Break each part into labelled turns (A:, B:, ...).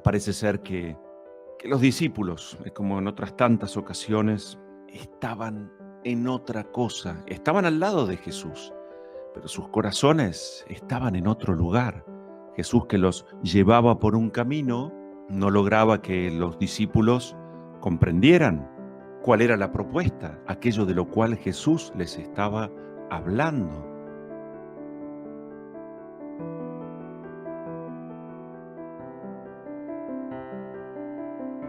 A: Parece ser que los discípulos, como en otras tantas ocasiones, estaban en otra cosa. Estaban al lado de Jesús, pero sus corazones estaban en otro lugar. Jesús, que los llevaba por un camino, no lograba que los discípulos comprendieran cuál era la propuesta, aquello de lo cual Jesús les estaba hablando.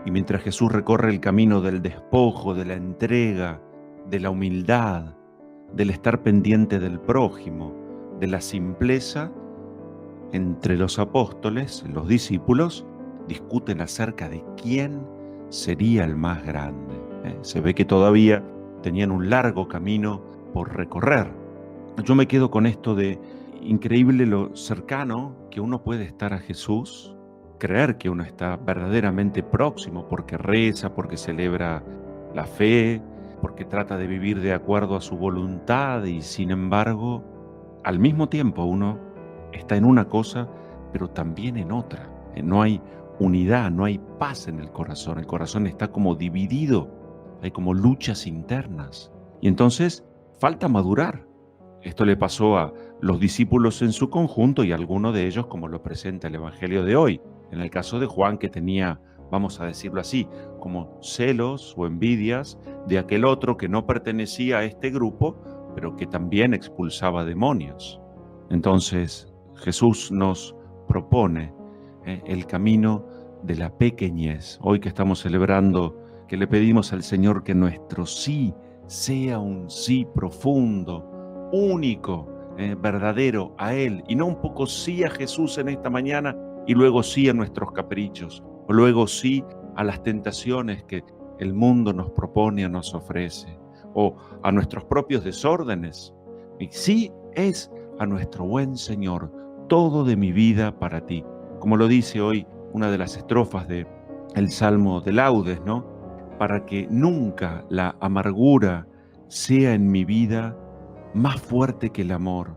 A: Y mientras Jesús recorre el camino del despojo, de la entrega, de la humildad, del estar pendiente del prójimo, de la simpleza, entre los apóstoles, los discípulos, discuten acerca de quién sería el más grande. Se ve que todavía tenían un largo camino por recorrer. Yo me quedo con esto de increíble lo cercano que uno puede estar a Jesús, creer que uno está verdaderamente próximo porque reza, porque celebra la fe, porque trata de vivir de acuerdo a su voluntad y sin embargo, al mismo tiempo uno está en una cosa, pero también en otra. No hay unidad, no hay paz en el corazón está como dividido, hay como luchas internas. Y entonces falta madurar. Esto le pasó a los discípulos en su conjunto y a alguno de ellos, como lo presenta el Evangelio de hoy. En el caso de Juan, que tenía, vamos a decirlo así, como celos o envidias de aquel otro que no pertenecía a este grupo, pero que también expulsaba demonios. Entonces, Jesús nos propone el camino de la pequeñez. Hoy que estamos celebrando, que le pedimos al Señor que nuestro sí sea un sí profundo, único, verdadero a Él, y no un poco sí a Jesús en esta mañana y luego sí a nuestros caprichos, o luego sí a las tentaciones que el mundo nos propone o nos ofrece, o a nuestros propios desórdenes. Y sí es a nuestro buen Señor, todo de mi vida para ti. Como lo dice hoy una de las estrofas del Salmo de Laudes, ¿no? Para que nunca la amargura sea en mi vida más fuerte que el amor.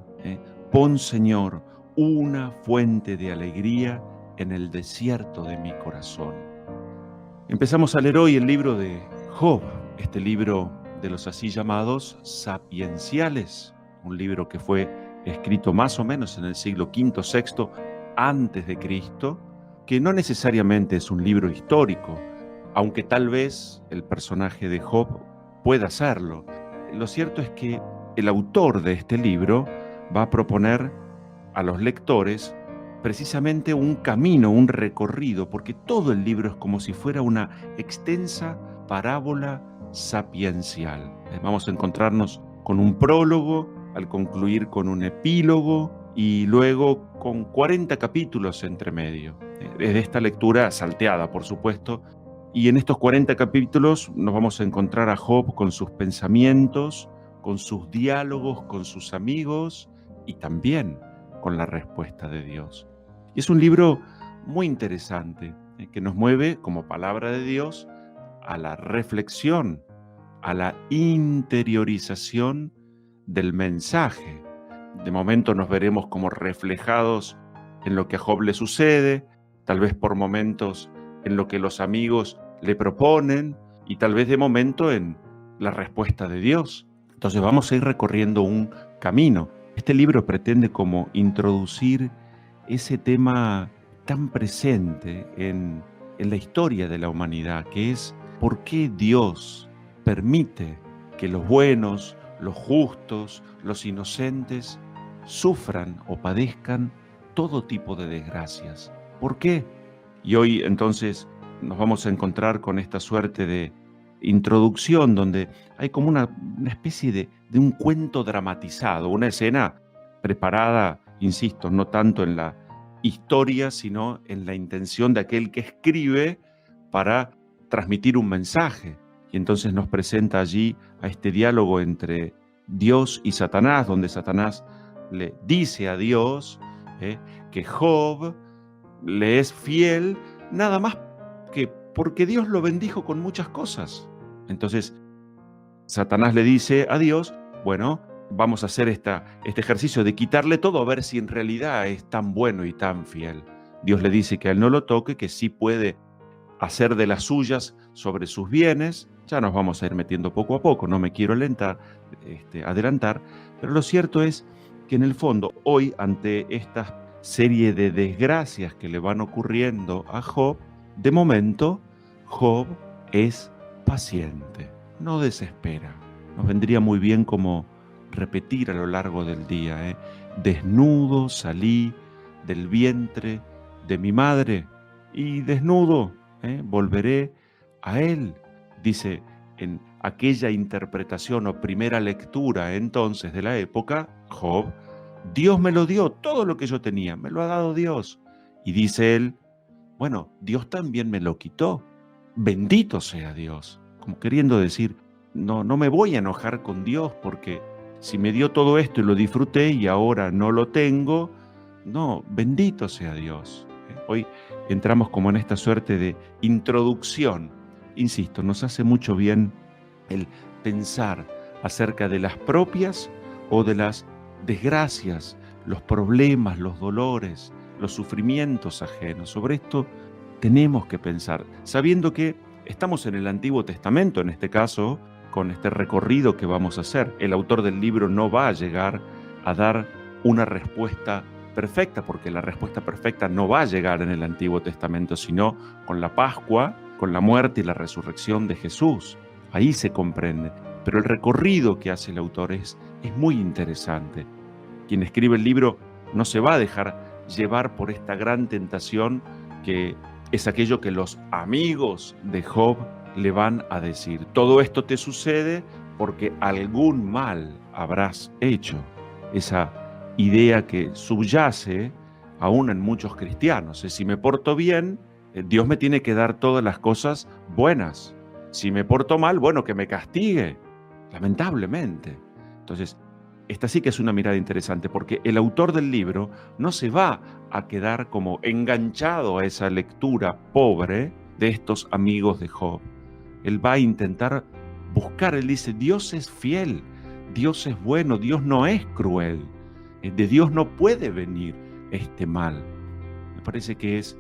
A: Pon, Señor, una fuente de alegría en el desierto de mi corazón. Empezamos a leer hoy el libro de Job, este libro de los así llamados sapienciales, un libro que fue escrito más o menos en el siglo V, VI antes de Cristo, que no necesariamente es un libro histórico, aunque tal vez el personaje de Job pueda serlo. Lo cierto es que el autor de este libro va a proponer a los lectores precisamente un camino, un recorrido, porque todo el libro es como si fuera una extensa parábola sapiencial. Vamos a encontrarnos con un prólogo, al concluir con un epílogo y luego con 40 capítulos entre medio. Desde esta lectura salteada, por supuesto, y en estos 40 capítulos nos vamos a encontrar a Job con sus pensamientos, con sus diálogos con sus amigos y también con la respuesta de Dios. Y es un libro muy interesante que nos mueve como palabra de Dios a la reflexión, a la interiorización del mensaje. De momento nos veremos como reflejados en lo que a Job le sucede, tal vez por momentos en lo que los amigos le proponen y tal vez de momento en la respuesta de Dios. Entonces vamos a ir recorriendo un camino. Este libro pretende como introducir ese tema tan presente en la historia de la humanidad, que es por qué Dios permite que los buenos, los justos, los inocentes sufran o padezcan todo tipo de desgracias. ¿Por qué? Y hoy entonces nos vamos a encontrar con esta suerte de introducción donde hay como una especie de un cuento dramatizado, una escena preparada, insisto, no tanto en la historia, sino en la intención de aquel que escribe para transmitir un mensaje. Y entonces nos presenta allí a este diálogo entre Dios y Satanás, donde Satanás le dice a Dios que Job le es fiel nada más que porque Dios lo bendijo con muchas cosas. Entonces Satanás le dice a Dios, bueno, vamos a hacer este ejercicio de quitarle todo a ver si en realidad es tan bueno y tan fiel. Dios le dice que a él no lo toque, que sí puede hacer de las suyas sobre sus bienes. Ya nos vamos a ir metiendo poco a poco, no me quiero adelantar, pero lo cierto es que en el fondo, hoy, ante esta serie de desgracias que le van ocurriendo a Job, de momento, Job es paciente, no desespera. Nos vendría muy bien como repetir a lo largo del día, desnudo salí del vientre de mi madre y desnudo volveré a él. Dice en aquella interpretación o primera lectura entonces de la época, Job, Dios me lo dio, todo lo que yo tenía, me lo ha dado Dios. Y dice él, bueno, Dios también me lo quitó, bendito sea Dios. Como queriendo decir, no me voy a enojar con Dios porque si me dio todo esto y lo disfruté y ahora no lo tengo, no, bendito sea Dios. Hoy entramos como en esta suerte de introducción. Insisto, nos hace mucho bien el pensar acerca de las propias o de las desgracias, los problemas, los dolores, los sufrimientos ajenos. Sobre esto tenemos que pensar, sabiendo que estamos en el Antiguo Testamento, en este caso, con este recorrido que vamos a hacer. El autor del libro no va a llegar a dar una respuesta perfecta, porque la respuesta perfecta no va a llegar en el Antiguo Testamento, sino con la Pascua, con la muerte y la resurrección de Jesús. Ahí se comprende. Pero el recorrido que hace el autor es muy interesante. Quien escribe el libro no se va a dejar llevar por esta gran tentación que es aquello que los amigos de Job le van a decir. Todo esto te sucede porque algún mal habrás hecho. Esa idea que subyace aún en muchos cristianos. Si me porto bien, Dios me tiene que dar todas las cosas buenas. Si me porto mal, bueno, que me castigue, lamentablemente. Entonces, esta sí que es una mirada interesante, porque el autor del libro no se va a quedar como enganchado a esa lectura pobre de estos amigos de Job. Él va a intentar buscar, él dice, Dios es fiel, Dios es bueno, Dios no es cruel, de Dios no puede venir este mal. Me parece que es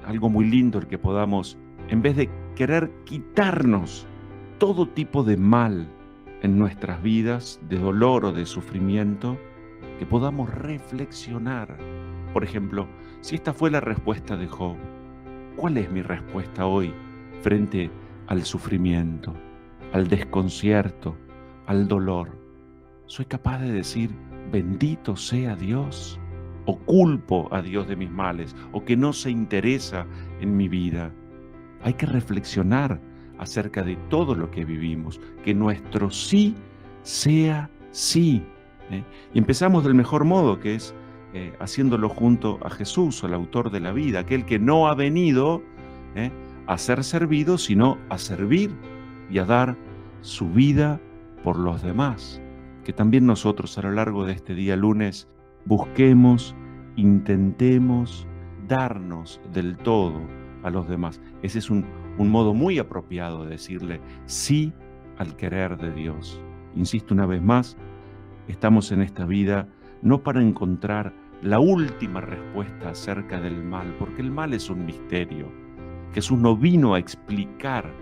A: algo muy lindo el que podamos, en vez de querer quitarnos todo tipo de mal en nuestras vidas, de dolor o de sufrimiento, que podamos reflexionar. Por ejemplo, si esta fue la respuesta de Job, ¿cuál es mi respuesta hoy frente al sufrimiento, al desconcierto, al dolor? ¿Soy capaz de decir, bendito sea Dios? ¿O culpo a Dios de mis males? ¿O que no se interesa en mi vida? Hay que reflexionar acerca de todo lo que vivimos, que nuestro sí sea sí. Y empezamos del mejor modo, que es haciéndolo junto a Jesús, el autor de la vida, aquel que no ha venido a ser servido, sino a servir y a dar su vida por los demás. Que también nosotros a lo largo de este día lunes busquemos, intentemos darnos del todo a los demás. Ese es un modo muy apropiado de decirle sí al querer de Dios. Insisto una vez más, estamos en esta vida no para encontrar la última respuesta acerca del mal, porque el mal es un misterio. Jesús no vino a explicar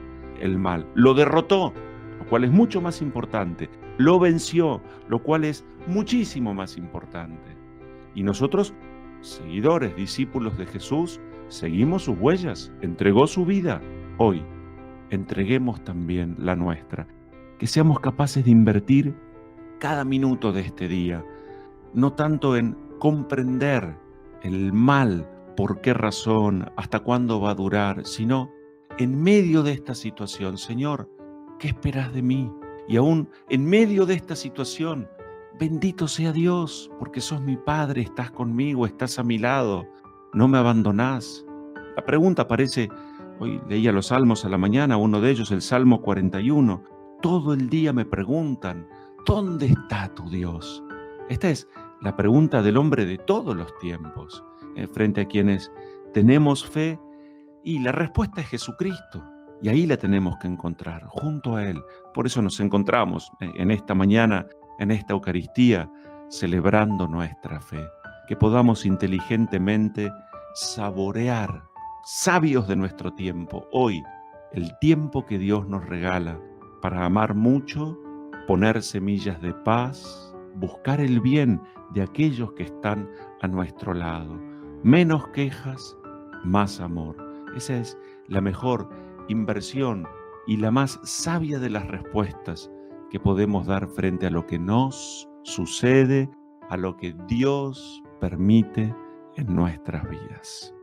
A: el mal, lo derrotó, lo cual es mucho más importante, lo venció, lo cual es muchísimo más importante. Y nosotros, seguidores, discípulos de Jesús, seguimos sus huellas, entregó su vida. Hoy, entreguemos también la nuestra, que seamos capaces de invertir cada minuto de este día, no tanto en comprender el mal, por qué razón, hasta cuándo va a durar, sino en medio de esta situación, Señor, ¿qué esperas de mí? Y aún en medio de esta situación, bendito sea Dios, porque sos mi Padre, estás conmigo, estás a mi lado, no me abandonás. La pregunta aparece, hoy leía los salmos a la mañana, uno de ellos, el Salmo 41. Todo el día me preguntan, ¿dónde está tu Dios? Esta es la pregunta del hombre de todos los tiempos, frente a quienes tenemos fe, y la respuesta es Jesucristo. Y ahí la tenemos que encontrar, junto a Él. Por eso nos encontramos en esta mañana, en esta Eucaristía, celebrando nuestra fe. Que podamos inteligentemente saborear, sabios de nuestro tiempo, hoy, el tiempo que Dios nos regala para amar mucho, poner semillas de paz, buscar el bien de aquellos que están a nuestro lado. Menos quejas, más amor. Esa es la mejor inversión y la más sabia de las respuestas que podemos dar frente a lo que nos sucede, a lo que Dios permite en nuestras vidas.